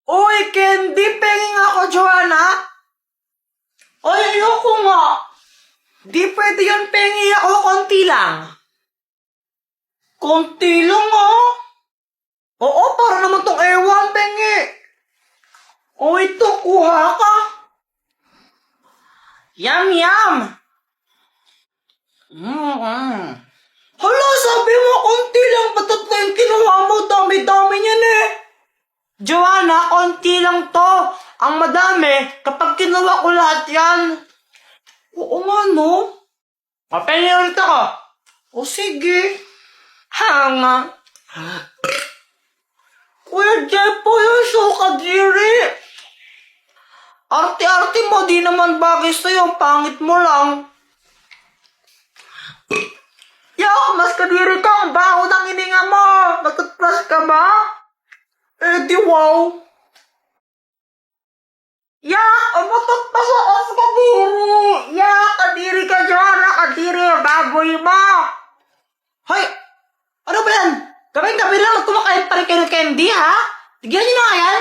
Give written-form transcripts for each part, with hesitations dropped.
Uy, candy, pengi nga ako, Joanna. Ay, ayoko nga. Di pwede yun, pengi ako, konti lang. Konti lang, ah. Oo, para naman tong ewan, pengi. O, ito, kuha ka. Yum, yum. Hala, sabi mo, konti lang. Ba't tatlo yung kinuha mo? Dami-dami niyan eh. Joanna, konti lang to. Ang madami, kapag kinuha ko lahat yan. Oo nga, no? Papili ulit ako. O sige. Hanga. Kuya Jepo, yung sukadiri. Arte-arte mo, di naman bagay sa'yo. Ang pangit mo lang. Yo, mas kadiri ka. Ang baho ng hininga mo. Nag-toothbrush ka ba? Eh, di wow. Ya, umutot pa sa os kadiri. Ya, kadiri ka dyan. Kadiri, baboy mo. Hoy, ano ba yan? Gabi-gabi lang kumakain pa rin kayo ng candy, ha? Tigyan nyo na nga yan.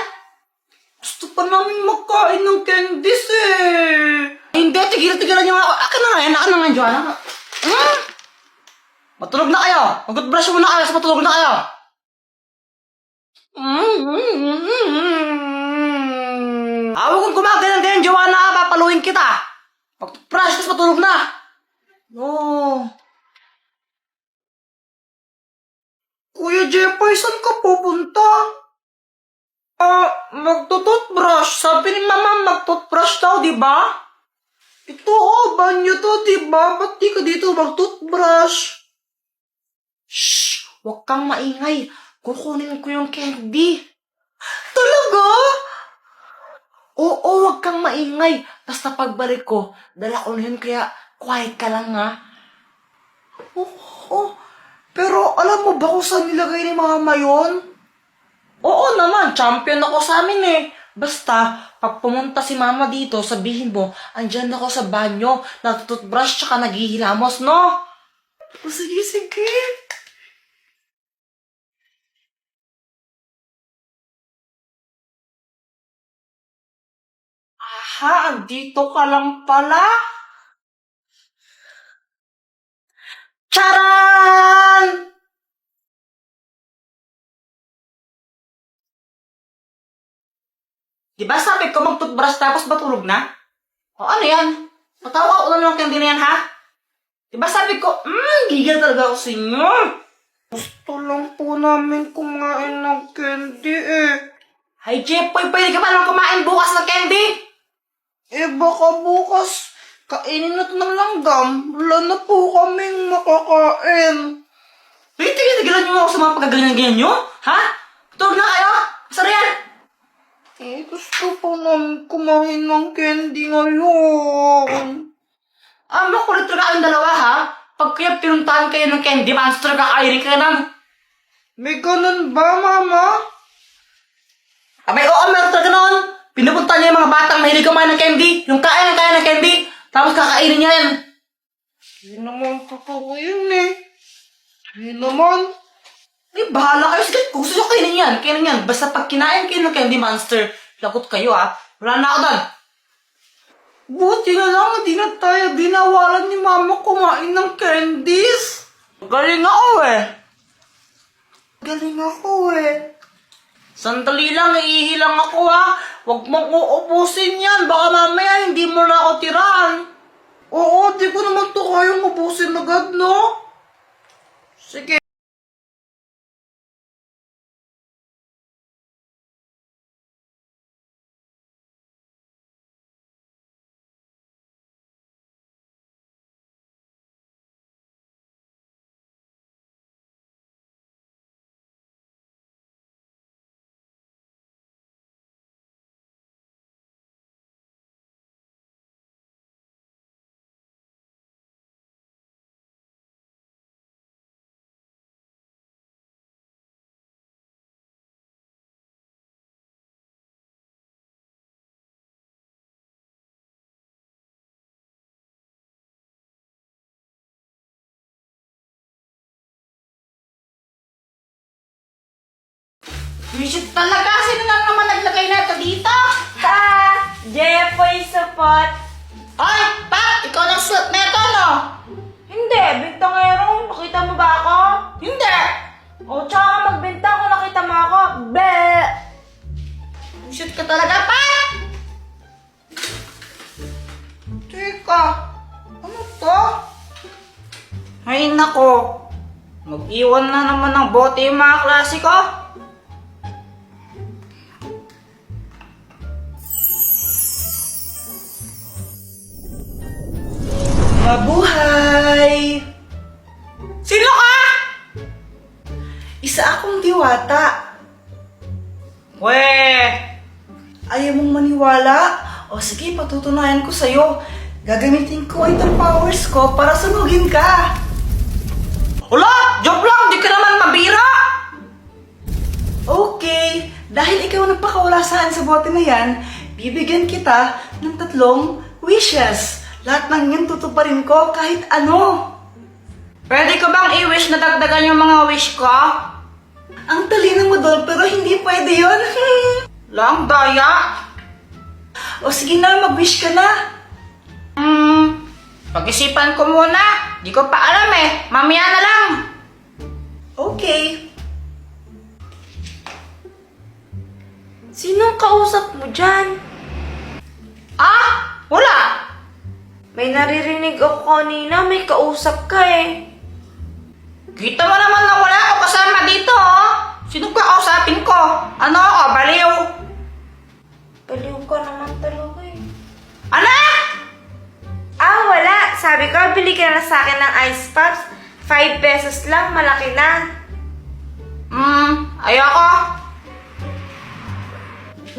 Gusto pa namin magkain ng candies, eh. Hindi, tigilan nyo nga. Akin na nga yan, akin na nga, Joanna. Matulog na kayo. Mag-brush muna kayo, matulog na kayo. Huwag kong gumagano ganyan, Joanna. Papaluin kita. Mag-brush, tapos matulog na. No. Kuya Jeffoy, saan ka pupunta? Magtututbrush. Sabi ni Mama, magtutbrush daw, di ba? Ito, banyo to, di ba? Ba't di ka dito magtutbrush? Shh! Huwag kang maingay. Kukunin ko yung candy. Talaga? Oo, huwag kang maingay. Basta pagbalik ko, dala ko na yun, kaya quiet ka lang, ha? Oo, pero alam mo ba kung saan nilagay ni Mama yun? Oo naman, champion ako sa amin eh. Basta, pag pumunta si Mama dito, sabihin mo, andyan ako sa banyo, nagtutbrush tsaka naghihilamos, no? Sige, sige. Aha, andito ka lang pala. Charan! Di ba sabi ko mag-toothbrush tapos matulog na? O ano yan? Matawa ko lang ng candy na yan, ha? Di ba sabi ko, gigil talaga ako sa inyo. Gusto lang po namin kumain ng candy eh. Hay, Jepoy, pwede ka ba lang kumain bukas ng candy? Eh, baka bukas kainin na ito ng langgam. Wala na po kaming makakain. Wait, tigilan niyo ako sa mga pagkaganyan-ganyan nyo? Ha? Tulog na kayo? Masara yan? Eh, gusto pa namin kumain ng candy ngayon. Makulit talaga ang dalawa, ha? Pag kaya pinuntahan kayo ng candy, monster kakainin ka ng... May ganun ba, Mama? Abay, oo, meron talaga noon. Pinupunta niya yung mga batang mahilig kumain ng candy. Yung kaya ng candy. Tapos kakainin niya yan. Hindi naman totoo yun eh. Hindi naman. Eh, bahala kayo. Sige, kung gusto nyo kainin yan. Basta pag kinain kayo ng candy monster, lagot kayo, ha? Wala na ako doon. Buti na lang, hindi na tayo dinawalan ni Mama kumain ng candies. Galing ako eh. Sandali lang, iihilang ako, ha. Huwag mong uubusin yan. Baka mamaya hindi mo na ako tirahan. Oo, di ko naman to kayang ubusin agad, no? Sige. Visit talaga. Sino na naman naglagay na dito? Ha! Jepoy support! Ay, Pat! Ikaw nagsuot na ito, no? Hindi, bintangero. Nakita mo ba ako? Hindi! O, tsaka magbintang kung nakita mo ako. Be! Shoot ka talaga, Pat! Teka, ano to? Ay, nako. Mag-iwan na naman ng bote yung mga klase ko. Mabuhay! Sino ka? Isa akong diwata. Weh! Ayaw mong maniwala? O sige, patutunayan ko sa'yo. Gagamitin ko itong powers ko para sunugin ka. Wala! Joke lang! Di ka naman mabira! Okay, dahil ikaw nagpakawala saan sa bote na yan, bibigyan kita ng 3 wishes. Lahat ng yan tutuparin ko kahit ano. Pwede ko bang i-wish na dagdagan yung mga wish ko? Ang talino mo doon pero hindi pwede yun. Lang, daya. O sige na, mag-wish ka na. Pag-isipan ko muna. Di ko pa alam eh. Mamaya na lang. Okay. Sinong kausap mo dyan? Ah, wala. May naririnig ako kanina. May kausap ka eh. Kita mo naman na wala ako kasama dito, oh. Sino ka kausapin ko? Ano ako, baliw? Baliw ka naman talaga eh. Ano? Ah, wala. Sabi ko, bili ka na sa akin ng ice pops. 5 pesos lang, malaki na. Ayoko.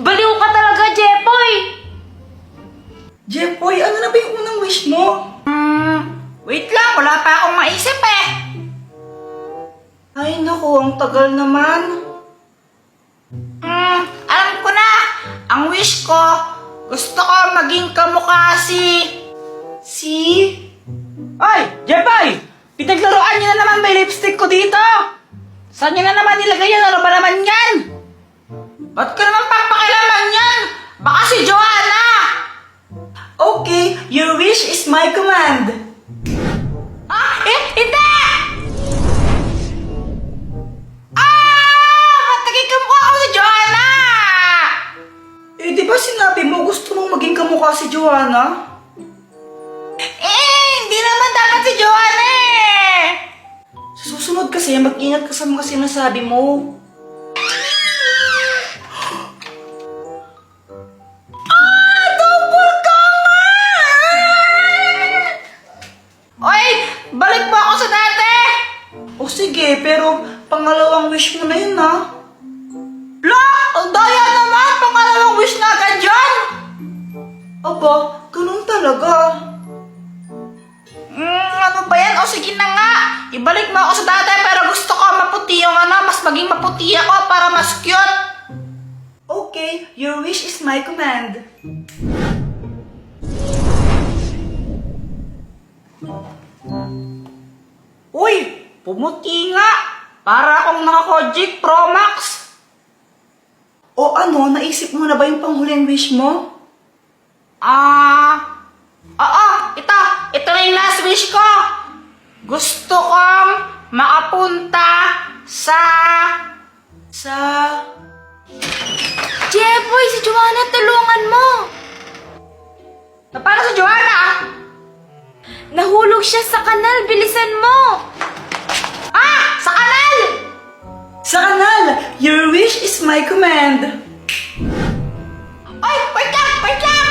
Baliw ka talaga, Jepoy! Jepoy, ano na ba yung unang wish mo? Wait lang, wala pa akong maisip eh. Ay naku, ang tagal naman. Alam ko na. Ang wish ko, gusto ko maging kamukha si... Ay, Jepoy! Pinaglaruan niyo na naman may lipstick ko dito. Saan niyo na naman nilagay yan? Ano ba naman yan? Ba't ka naman papakilaman yan? Baka si Joanna! Okay, your wish is my command. Hindi! Ba't naging kamukha ako si Joanna? Di ba sinabi mo gusto mong maging kamukha si Joanna? Hindi naman dapat si Joanna eh! Sa susunod kasi, mag-ingat ka sa mga sinasabi mo. Oy! Balik mo ako sa dati! O sige, pero pangalawang wish mo na yun, ha? La! Ang daya naman! Pangalawang wish na agad dyan! Aba, ganun talaga. Ano ba yan? O sige na nga! Ibalik mo ako sa dati pero gusto ko maputi yung mas maging maputi ako para mas cute! Okay, your wish is my command. Uy! Pumuti nga! Para akong naka-Kojic Pro Max! O ano, naisip mo na ba yung panghuling wish mo? Oo! Ito na yung last wish ko! Gusto kong makapunta sa... Jepoy, si Joanna, tulungan mo! Para sa Joanna! Nahulog siya sa kanal, bilisan mo! Sa kanal! Sa kanal! Your wish is my command! Ay! Wait lang! Wait lang!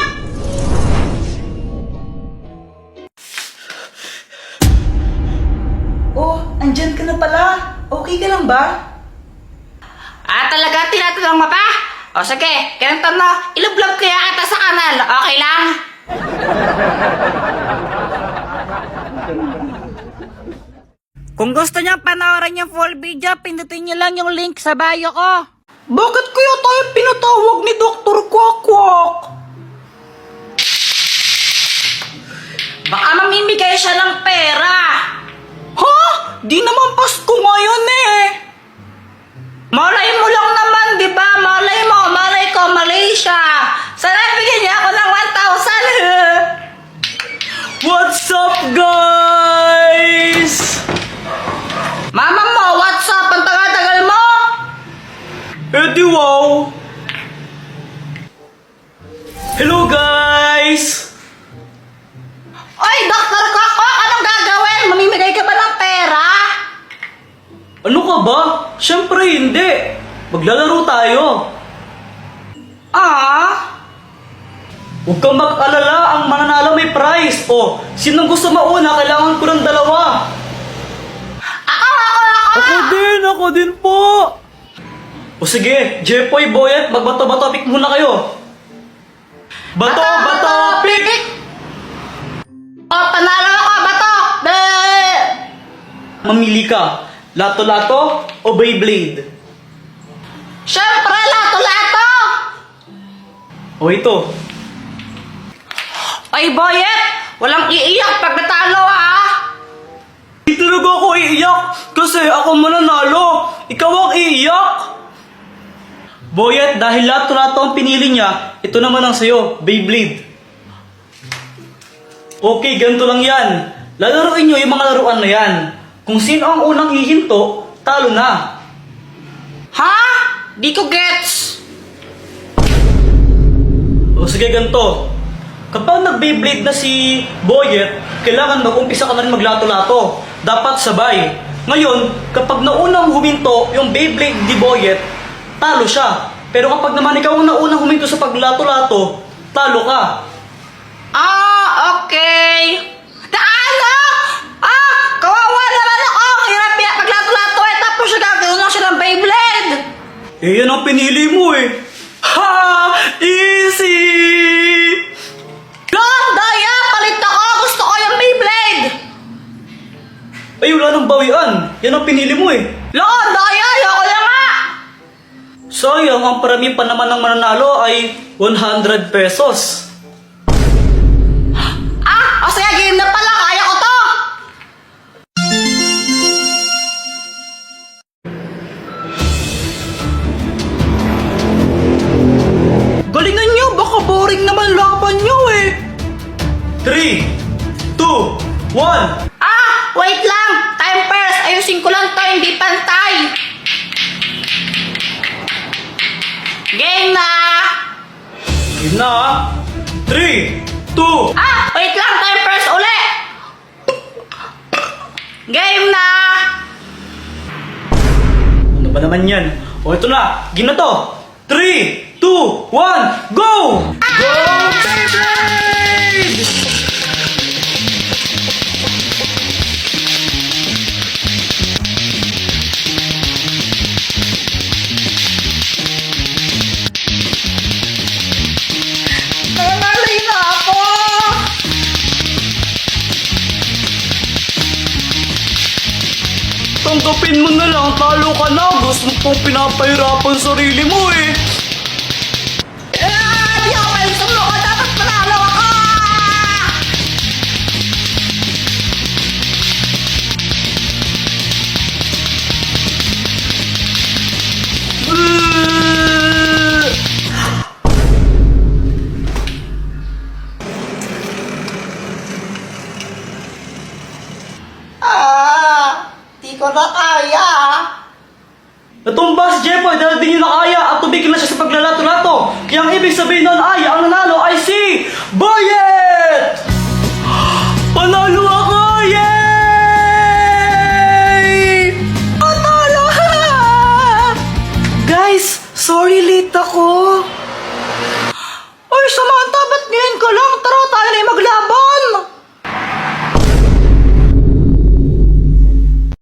Oh, andyan ka na pala. Okay ka lang ba? Talaga? Tinatanong mo pa? O sige, ganito na. Ilublob kaya kita sa kanal. Okay lang? Kung gusto niyo panoorin yung full video, pindutin niyo lang yung link sa bio ko. Bakit kaya tayo pinatawag ni Dr. Kwakwak? Baka mamimigay siya ng pera. Ha? Di naman Pasko ngayon eh. Malay mo lang naman, di ba? Malay mo, malay ko, Malaysia. ba? Siyempre hindi. Maglalaro tayo. Huwag kang mag-alala, ang mananalo may prize. O, sinong gusto mauna? Kailangan ko ng dalawa. Ako din po. O sige, Jepoy, Boyet, magbato-bato pick muna kayo. Bato, pick! Panalo ako, bato! Mamili ka, lato-lato o Beyblade? Siyempre, lato-lato! O ito, Ay, Boyet! Walang iiyak pag natalo, ha? hindi talaga ako iiyak kasi ako mananalo. Ikaw ang iiyak. Boyet, dahil lato-lato ang pinili niya, ito naman ang sayo, Beyblade. Okay, ganito lang yan. Lalaroin nyo yung mga laruan na yan. Kung sino ang unang hihinto, talo na. Ha? Di ko gets. O sige, ganito. Kapag nag-Beyblade na si Boyet, kailangan mag-umpisa ka na rin maglato-lato. Dapat sabay. Ngayon, kapag naunang huminto yung Beyblade ni Boyet, talo siya. Pero kapag naman ikaw ang naunang huminto sa paglato-lato, talo ka. Okay. Ano? Kawawa naman ako. Hirap yan paglato-lato eh. Tapos siya gagawin lang siya ng Beyblade. Eh, yan ang pinili mo eh. Ha! Easy! Long, daya! Palit ako! Gusto ko yung Beyblade! Ay, wala nang bawian. Yan ang pinili mo eh. Long, daya! Ayoko na nga! Sayang, ang parami pa naman ng mananalo ay 100 pesos. O sige, game na pala. Kaya ko to! Galingan nyo! Baka boring naman laban nyo eh! 3, 2, 1. Wait lang! Time first! Ayusin ko lang to, hindi pantay! Game na! Yun na ah. 3, 2. Wait lang! Time first uli! Game na! Ano ba naman yan? O ito na, game na to. 3, 2, 1, go! Go, baby! Nangalay na ako! Tanggapin mo na lang, talo ka na. Gusto mo pong pinapahirapan sarili mo eh. Di ako kayo sumuko! Dapat panalo ako! Di ko na kaya! Natumba si Jepoy dahil di niyo na kaya at tumigil na siya sa paglalato-lato. Kaya ang ibig sabihin nun ay